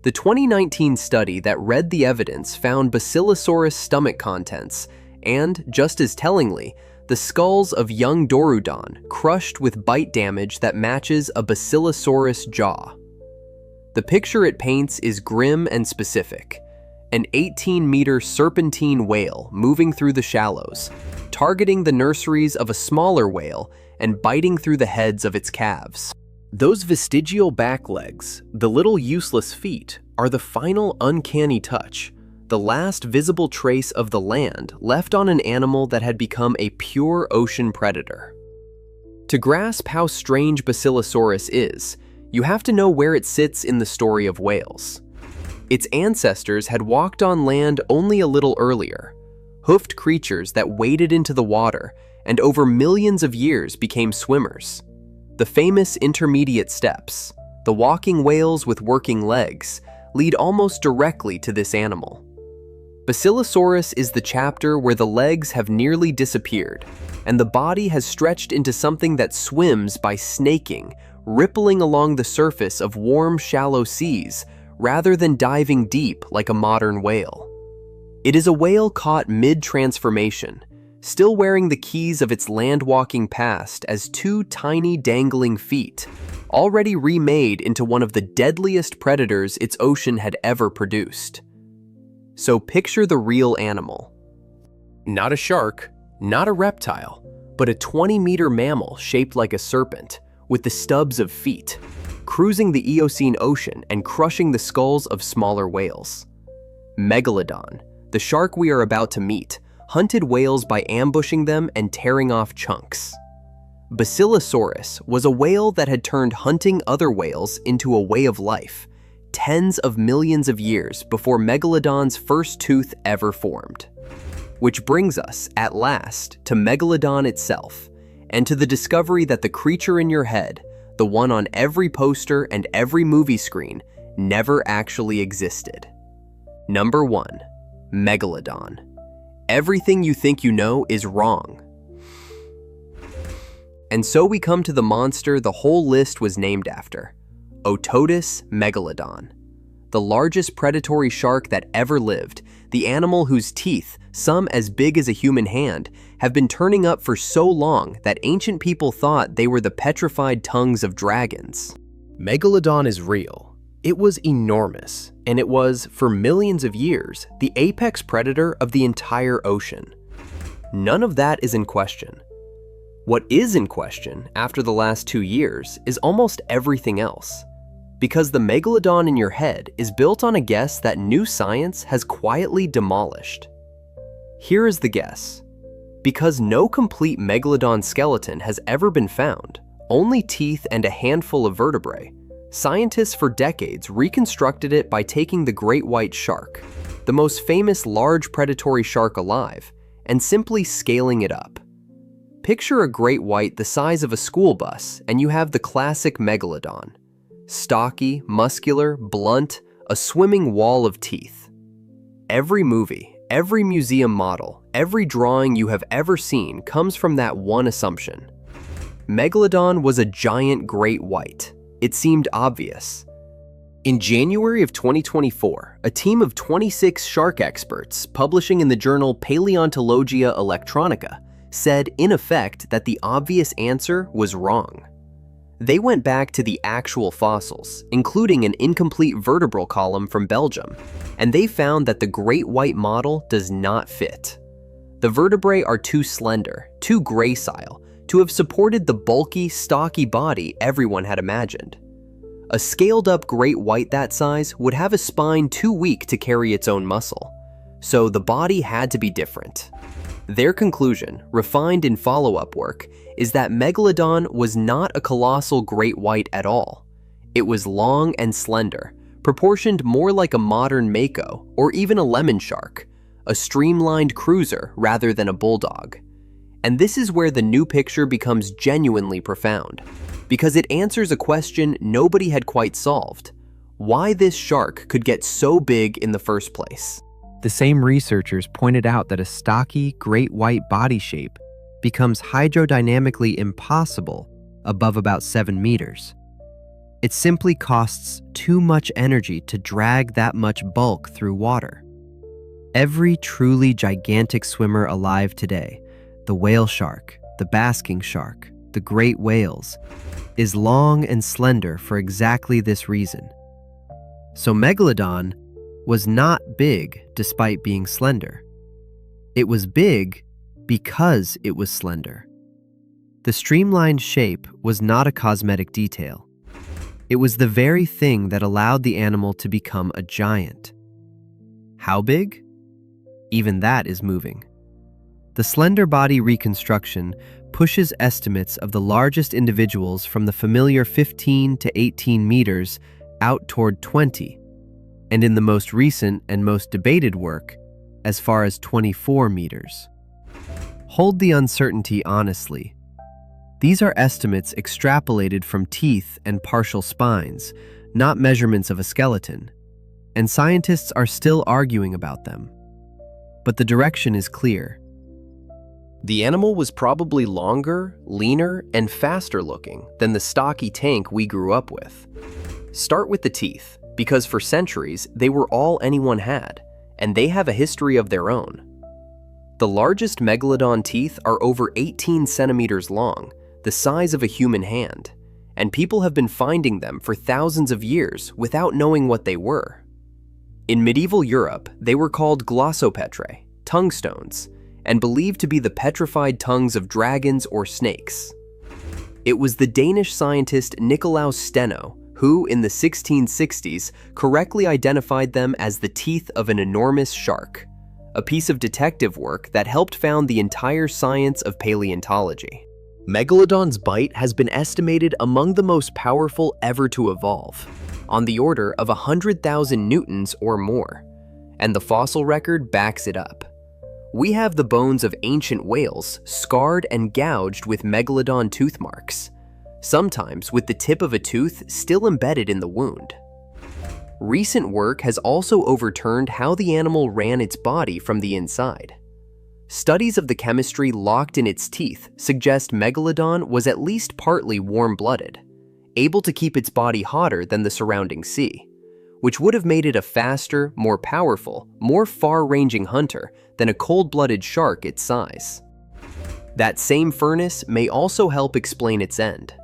The 2019 study that read the evidence found Basilosaurus stomach contents and, just as tellingly, the skulls of young Dorudon crushed with bite damage that matches a Basilosaurus jaw. The picture it paints is grim and specific. An 18-meter serpentine whale moving through the shallows, targeting the nurseries of a smaller whale and biting through the heads of its calves. Those vestigial back legs, the little useless feet, are the final uncanny touch, the last visible trace of the land left on an animal that had become a pure ocean predator. To grasp how strange Basilosaurus is, you have to know where it sits in the story of whales. Its ancestors had walked on land only a little earlier, hoofed creatures that waded into the water and over millions of years became swimmers. The famous intermediate steps, the walking whales with working legs, lead almost directly to this animal. Basilosaurus is the chapter where the legs have nearly disappeared, and the body has stretched into something that swims by snaking, rippling along the surface of warm, shallow seas, rather than diving deep like a modern whale. It is a whale caught mid-transformation, still wearing the keys of its land-walking past as two tiny dangling feet, already remade into one of the deadliest predators its ocean had ever produced. So picture the real animal. Not a shark, not a reptile, but a 20-meter mammal shaped like a serpent, with the stubs of feet, cruising the Eocene Ocean and crushing the skulls of smaller whales. Megalodon, the shark we are about to meet, hunted whales by ambushing them and tearing off chunks. Basilosaurus was a whale that had turned hunting other whales into a way of life, tens of millions of years before Megalodon's first tooth ever formed. Which brings us, at last, to Megalodon itself, and to the discovery that the creature in your head, the one on every poster and every movie screen, never actually existed. Number 1. Megalodon. Everything you think you know is wrong. And so we come to the monster the whole list was named after, Ototus megalodon. The largest predatory shark that ever lived, the animal whose teeth, some as big as a human hand, have been turning up for so long that ancient people thought they were the petrified tongues of dragons. Megalodon is real. It was enormous, and it was, for millions of years, the apex predator of the entire ocean. None of that is in question. What is in question, after the last 2 years, is almost everything else. Because the megalodon in your head is built on a guess that new science has quietly demolished. Here is the guess. Because no complete megalodon skeleton has ever been found, only teeth and a handful of vertebrae, scientists for decades reconstructed it by taking the great white shark, the most famous large predatory shark alive, and simply scaling it up. Picture a great white the size of a school bus, and you have the classic megalodon. Stocky, muscular, blunt, a swimming wall of teeth. Every movie, every museum model, every drawing you have ever seen comes from that one assumption. Megalodon was a giant great white. It seemed obvious. In January of 2024, a team of 26 shark experts publishing in the journal Paleontologia Electronica said, in effect, that the obvious answer was wrong. They went back to the actual fossils, including an incomplete vertebral column from Belgium, and they found that the great white model does not fit. The vertebrae are too slender, too gracile, to have supported the bulky, stocky body everyone had imagined. A scaled-up great white that size would have a spine too weak to carry its own muscle, so the body had to be different. Their conclusion, refined in follow-up work, is that Megalodon was not a colossal great white at all. It was long and slender, proportioned more like a modern mako or even a lemon shark, a streamlined cruiser rather than a bulldog. And this is where the new picture becomes genuinely profound, because it answers a question nobody had quite solved: why this shark could get so big in the first place. The same researchers pointed out that a stocky, great white body shape becomes hydrodynamically impossible above about 7 meters. It simply costs too much energy to drag that much bulk through water. Every truly gigantic swimmer alive today, the whale shark, the basking shark, the great whales, is long and slender for exactly this reason. So Megalodon was not big despite being slender. It was big because it was slender. The streamlined shape was not a cosmetic detail. It was the very thing that allowed the animal to become a giant. How big? Even that is moving. The slender body reconstruction pushes estimates of the largest individuals from the familiar 15 to 18 meters out toward 20, and in the most recent and most debated work, as far as 24 meters. Hold the uncertainty honestly. These are estimates extrapolated from teeth and partial spines, not measurements of a skeleton, and scientists are still arguing about them. But the direction is clear. The animal was probably longer, leaner, and faster looking than the stocky tank we grew up with. Start with the teeth, because for centuries they were all anyone had, and they have a history of their own. The largest megalodon teeth are over 18 centimeters long, the size of a human hand, and people have been finding them for thousands of years without knowing what they were. In medieval Europe, they were called glossopetrae, tongue stones, and believed to be the petrified tongues of dragons or snakes. It was the Danish scientist Nicolaus Steno who, in the 1660s, correctly identified them as the teeth of an enormous shark, a piece of detective work that helped found the entire science of paleontology. Megalodon's bite has been estimated among the most powerful ever to evolve, on the order of 100,000 newtons or more, and the fossil record backs it up. We have the bones of ancient whales scarred and gouged with megalodon tooth marks, sometimes with the tip of a tooth still embedded in the wound. Recent work has also overturned how the animal ran its body from the inside. Studies of the chemistry locked in its teeth suggest Megalodon was at least partly warm-blooded, able to keep its body hotter than the surrounding sea, which would have made it a faster, more powerful, more far-ranging hunter than a cold-blooded shark its size. That same furnace may also help explain its end.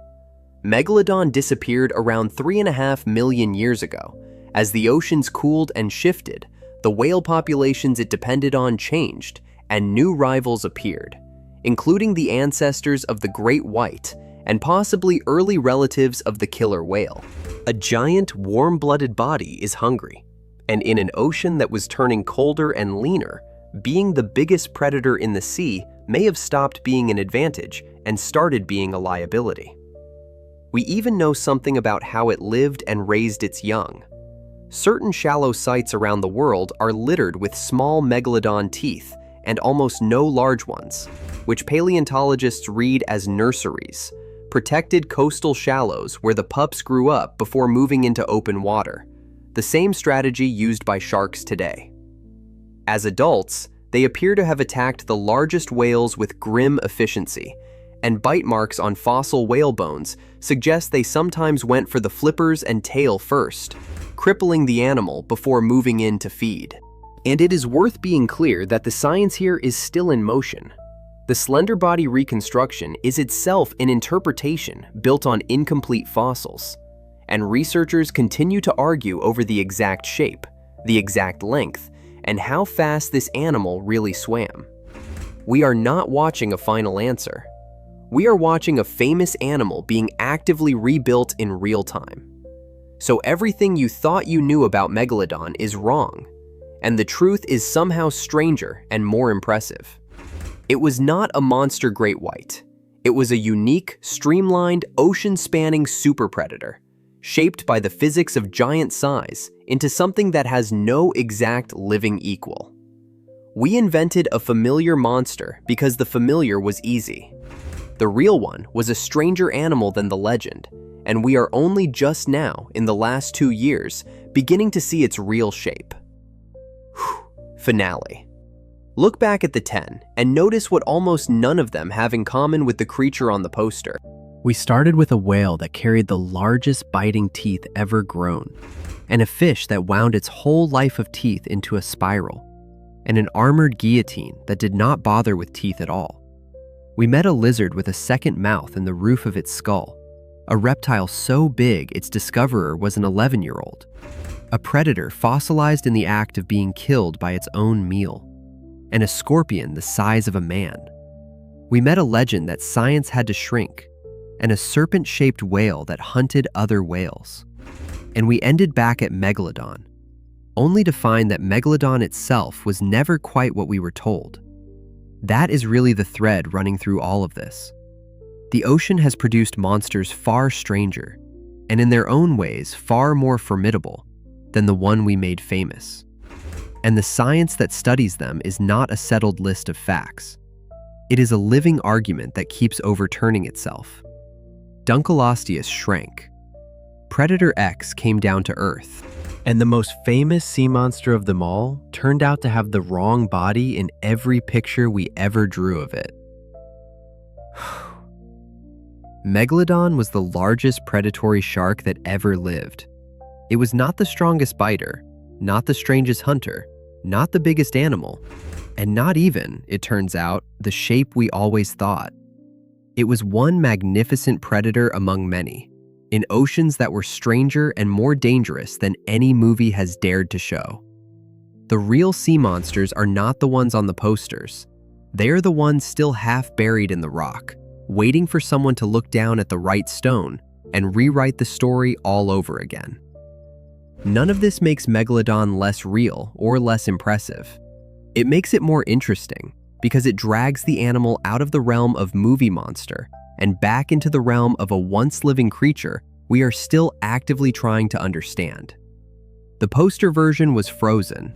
Megalodon disappeared around 3.5 million years ago. As the oceans cooled and shifted, the whale populations it depended on changed, and new rivals appeared, including the ancestors of the great white and possibly early relatives of the killer whale. A giant, warm-blooded body is hungry, and in an ocean that was turning colder and leaner, being the biggest predator in the sea may have stopped being an advantage and started being a liability. We even know something about how it lived and raised its young. Certain shallow sites around the world are littered with small megalodon teeth and almost no large ones, which paleontologists read as nurseries, protected coastal shallows where the pups grew up before moving into open water, the same strategy used by sharks today. As adults, they appear to have attacked the largest whales with grim efficiency, and bite marks on fossil whale bones suggest they sometimes went for the flippers and tail first, crippling the animal before moving in to feed. And it is worth being clear that the science here is still in motion. The slender body reconstruction is itself an interpretation built on incomplete fossils, and researchers continue to argue over the exact shape, the exact length, and how fast this animal really swam. We are not watching a final answer. We are watching a famous animal being actively rebuilt in real time. So everything you thought you knew about Megalodon is wrong, and the truth is somehow stranger and more impressive. It was not a monster great white. It was a unique, streamlined, ocean-spanning super predator, shaped by the physics of giant size into something that has no exact living equal. We invented a familiar monster because the familiar was easy. The real one was a stranger animal than the legend, and we are only just now, in the last 2 years, beginning to see its real shape. Finale. Look back at the 10 and notice what almost none of them have in common with the creature on the poster. We started with a whale that carried the largest biting teeth ever grown, and a fish that wound its whole life of teeth into a spiral, and an armored guillotine that did not bother with teeth at all. We met a lizard with a second mouth in the roof of its skull, a reptile so big its discoverer was an 11-year-old, a predator fossilized in the act of being killed by its own meal, and a scorpion the size of a man. We met a legend that science had to shrink, and a serpent-shaped whale that hunted other whales. And we ended back at Megalodon, only to find that Megalodon itself was never quite what we were told. That is really the thread running through all of this. The ocean has produced monsters far stranger, and in their own ways far more formidable than the one we made famous. And the science that studies them is not a settled list of facts. It is a living argument that keeps overturning itself. DUNKLEOSTEUS shrank. Predator X came down to Earth. And the most famous sea monster of them all turned out to have the wrong body in every picture we ever drew of it. Megalodon was the largest predatory shark that ever lived. It was not the strongest biter, not the strangest hunter, not the biggest animal, and not even, it turns out, the shape we always thought. It was one magnificent predator among many, in oceans that were stranger and more dangerous than any movie has dared to show. The real sea monsters are not the ones on the posters. They are the ones still half buried in the rock, waiting for someone to look down at the right stone and rewrite the story all over again. None of this makes Megalodon less real or less impressive. It makes it more interesting because it drags the animal out of the realm of movie monster and back into the realm of a once-living creature we are still actively trying to understand. The poster version was frozen.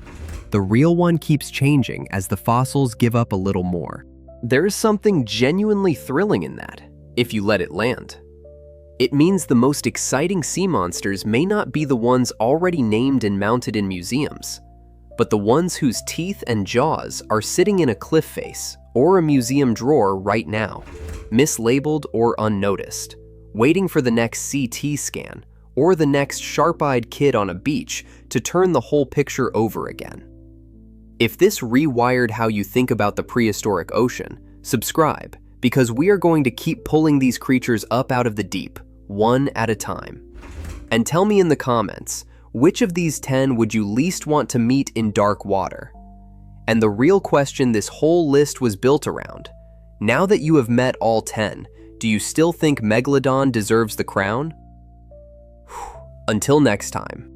The real one keeps changing as the fossils give up a little more. There is something genuinely thrilling in that, if you let it land. It means the most exciting sea monsters may not be the ones already named and mounted in museums, but the ones whose teeth and jaws are sitting in a cliff face or a museum drawer right now, mislabeled or unnoticed, waiting for the next CT scan or the next sharp-eyed kid on a beach to turn the whole picture over again. If this rewired how you think about the prehistoric ocean, subscribe, because we are going to keep pulling these creatures up out of the deep, one at a time. And tell me in the comments, which of these 10 would you least want to meet in dark water? And the real question this whole list was built around, now that you have met all 10, Do you still think Megalodon deserves the crown? Until next time.